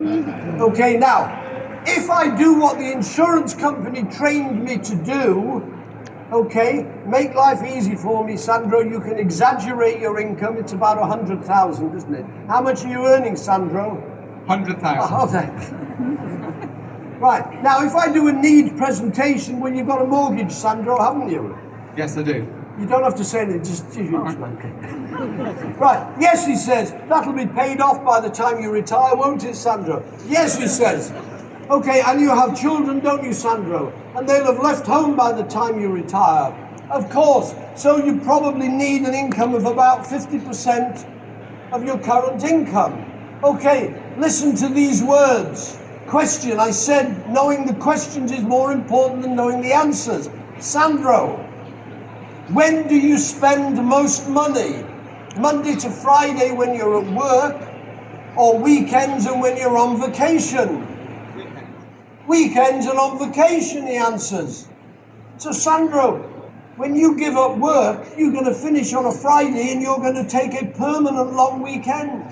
Okay, now, if I do what the insurance company trained me to do, okay, make life easy for me, Sandro, you can exaggerate your income. It's about 100,000, isn't it? How much are you earning, Sandro? 100,000. Oh, thanks. Right, now if I do a need presentation, well, you've got a mortgage, Sandro, haven't you? Yes, I do. You don't have to say anything, just Right, yes, he says, that'll be paid off by the time you retire, won't it, Sandro? Yes, he says. Okay, and you have children, don't you, Sandro? And they'll have left home by the time you retire. Of course, so you probably need an income of about 50% of your current income. Okay, listen to these words. Question, I said knowing the questions is more important than knowing the answers. Sandro, when do you spend most money? Monday to Friday when you're at work, or weekends and when you're on vacation? Weekends and on vacation, he answers. So Sandro, when you give up work, you're going to finish on a Friday and you're going to take a permanent long weekend.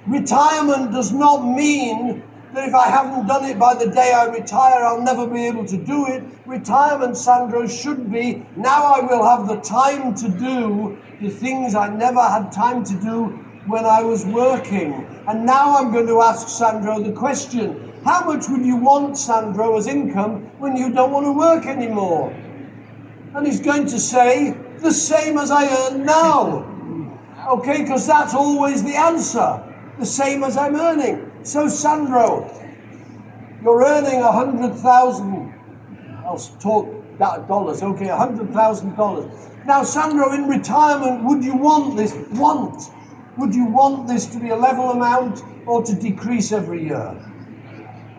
Retirement does not mean that if I haven't done it by the day I retire, I'll never be able to do it. Retirement, Sandro, should be, now I will have the time to do the things I never had time to do when I was working. And now I'm going to ask Sandro the question, how much would you want, Sandro, as income when you don't want to work anymore? And he's going to say, the same as I earn now. Okay, because that's always the answer. The same as I'm earning. So Sandro, you're earning 100,000. I'll talk dollars. Okay, $100,000. Now, Sandro, in retirement, would you want this? Would you want this to be a level amount or to decrease every year?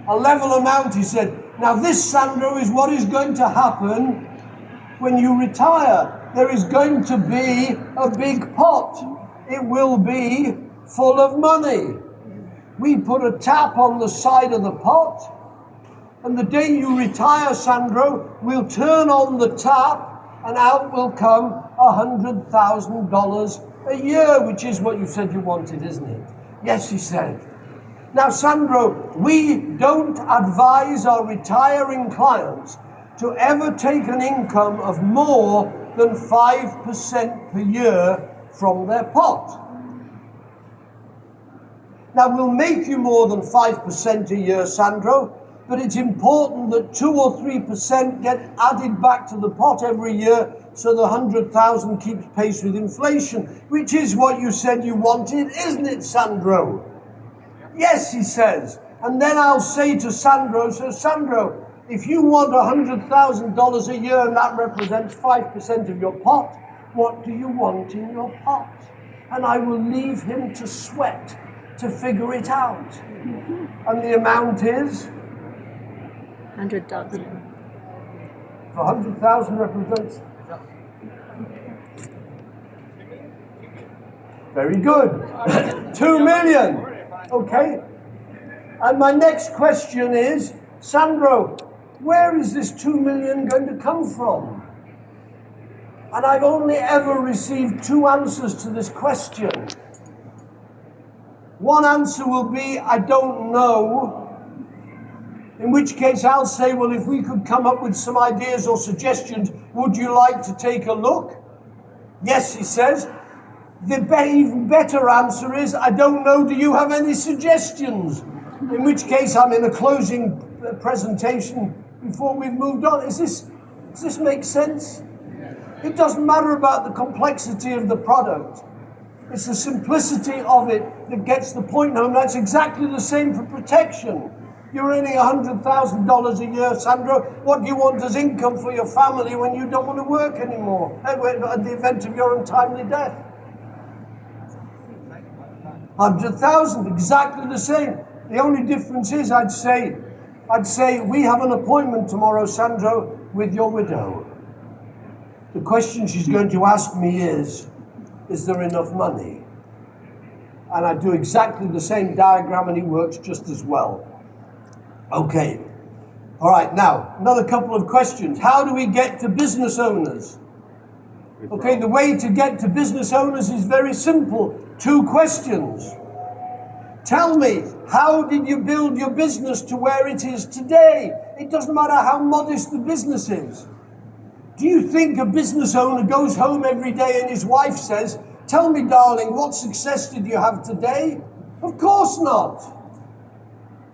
A level amount, he said. Now, this, Sandro, is what is going to happen when you retire. There is going to be a big pot. It will be full of money. We put a tap on the side of the pot, and the day you retire, Sandro, we'll turn on the tap, and out will come $100,000 a year, which is what you said you wanted, isn't it? Yes, he said. Now, Sandro, we don't advise our retiring clients to ever take an income of more than 5% per year from their pot. Now, we'll make you more than 5% a year, Sandro, but it's important that 2 or 3% get added back to the pot every year so the 100,000 keeps pace with inflation, which is what you said you wanted, isn't it, Sandro? Yes, he says. And then I'll say to Sandro, so Sandro, if you want $100,000 a year and that represents 5% of your pot, what do you want in your pot? And I will leave him to sweat to figure it out. And the amount is? 100,000. If 100,000 represents? Very good. 2 million. Okay. And my next question is, Sandro, where is this 2 million going to come from? And I've only ever received 2 answers to this question. One answer will be, I don't know, in which case I'll say, well, if we could come up with some ideas or suggestions, would you like to take a look? Yes, he says. The even better answer is, I don't know, do you have any suggestions? In which case I'm in a closing presentation before we've moved on. Does this make sense? It doesn't matter about the complexity of the product. It's the simplicity of it that gets the point home. That's exactly the same for protection. You're earning $100,000 a year, Sandro. What do you want as income for your family when you don't want to work anymore? At the event of your untimely death. 100,000, exactly the same. The only difference is I'd say, we have an appointment tomorrow, Sandro, with your widow. The question she's going to ask me is there enough money? And I do exactly the same diagram and it works just as well. Okay. All right, now, another couple of questions. How do we get to business owners? Okay, the way to get to business owners is very simple. 2 questions. Tell me, how did you build your business to where it is today? It doesn't matter how modest the business is. Do you think a business owner goes home every day and his wife says, "Tell me, darling, what success did you have today?" Of course not.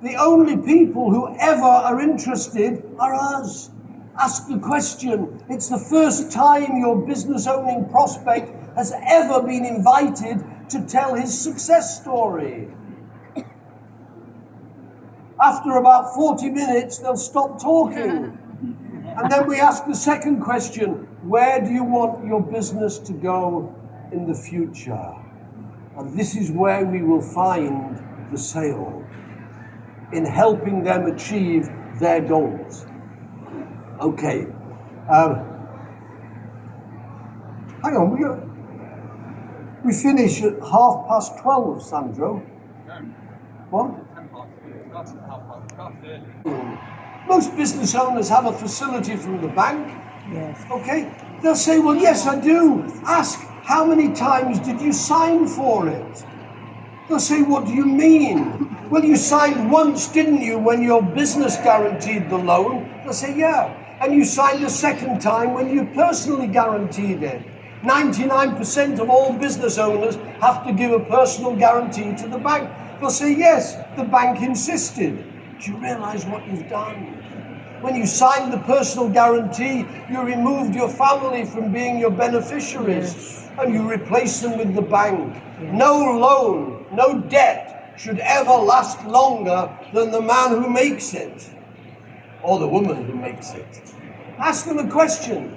The only people who ever are interested are us. Ask the question. It's the first time your business owning prospect has ever been invited to tell his success story. After about 40 minutes, they'll stop talking. And then we ask the second question, where do you want your business to go in the future? And this is where we will find the sale, in helping them achieve their goals. Okay. Hang on, we finish at 12:30, Sandro. What? Most business owners have a facility from the bank. Yes. Okay? They'll say, well, yes, I do. Ask, how many times did you sign for it? They'll say, what do you mean? Well, you signed once, didn't you, when your business guaranteed the loan? They'll say, yeah. And you signed a second time when you personally guaranteed it. 99% of all business owners have to give a personal guarantee to the bank. They'll say, yes, the bank insisted. Do you realize what you've done? When you signed the personal guarantee, you removed your family from being your beneficiaries, Yes. and you replaced them with the bank. Yes. No loan, no debt should ever last longer than the man who makes it, or the woman who makes it. Ask them a question.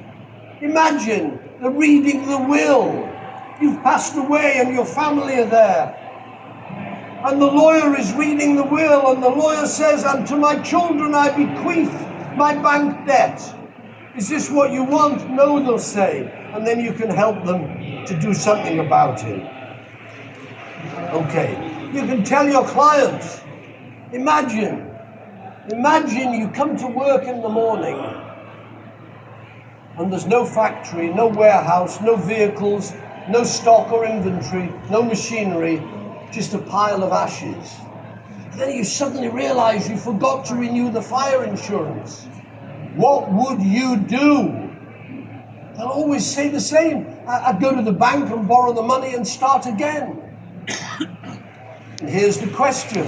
Imagine the reading the will. You've passed away and your family are there. And the lawyer is reading the will, and the lawyer says, "And to my children I bequeath my bank debt." Is this what you want? No, they'll say. And then you can help them to do something about it. Okay. You can tell your clients, imagine you come to work in the morning and there's no factory, no warehouse, no vehicles, no stock or inventory, no machinery, just a pile of ashes. Then you suddenly realize you forgot to renew the fire insurance. What would you do? They'll always say the same. I'd go to the bank and borrow the money and start again. And here's the question.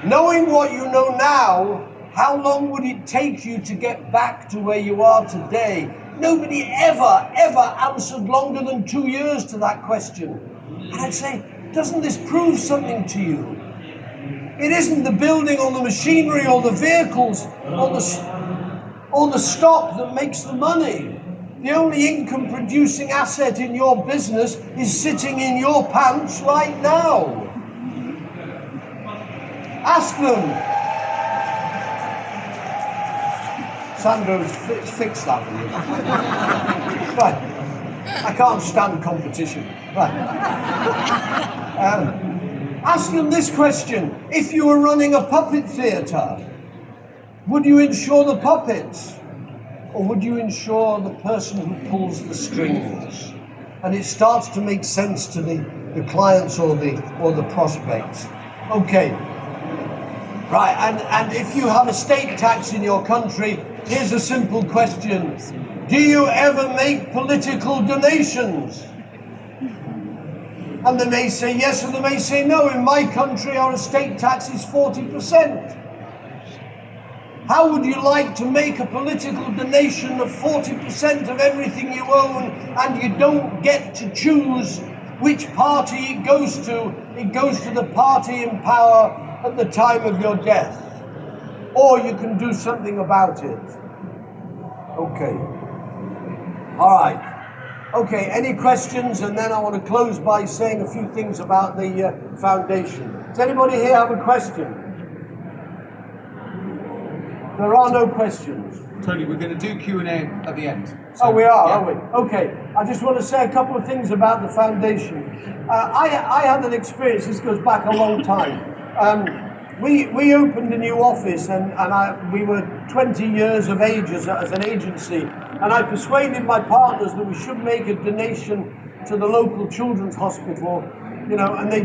Knowing what you know now, how long would it take you to get back to where you are today? Nobody ever answered longer than 2 years to that question. And I'd say, doesn't this prove something to you? It isn't the building or the machinery or the vehicles or the stock that makes the money. The only income producing asset in your business is sitting in your pants right now. Ask them. Sandro's fixed that with you. Right. I can't stand competition. Right. Ask them this question. If you were running a puppet theatre, would you insure the puppets? Or would you insure the person who pulls the strings? And it starts to make sense to the clients or the prospects. Okay. Right, and if you have a state tax in your country, here's a simple question. Do you ever make political donations? And they may say yes, or they may say no. In my country, our estate tax is 40%. How would you like to make a political donation of 40% of everything you own, and you don't get to choose which party it goes to? It goes to the party in power at the time of your death. Or you can do something about it. Okay. All right. Okay, any questions? And then I want to close by saying a few things about the foundation. Does anybody here have a question? There are no questions. Tony, we're going to do Q&A at the end. So, we are, yeah. Are we? Okay. I just want to say a couple of things about the foundation. I had an experience, this goes back a long time. We opened a new office and we were 20 years of age as an agency, and I persuaded my partners that we should make a donation to the local children's hospital, and they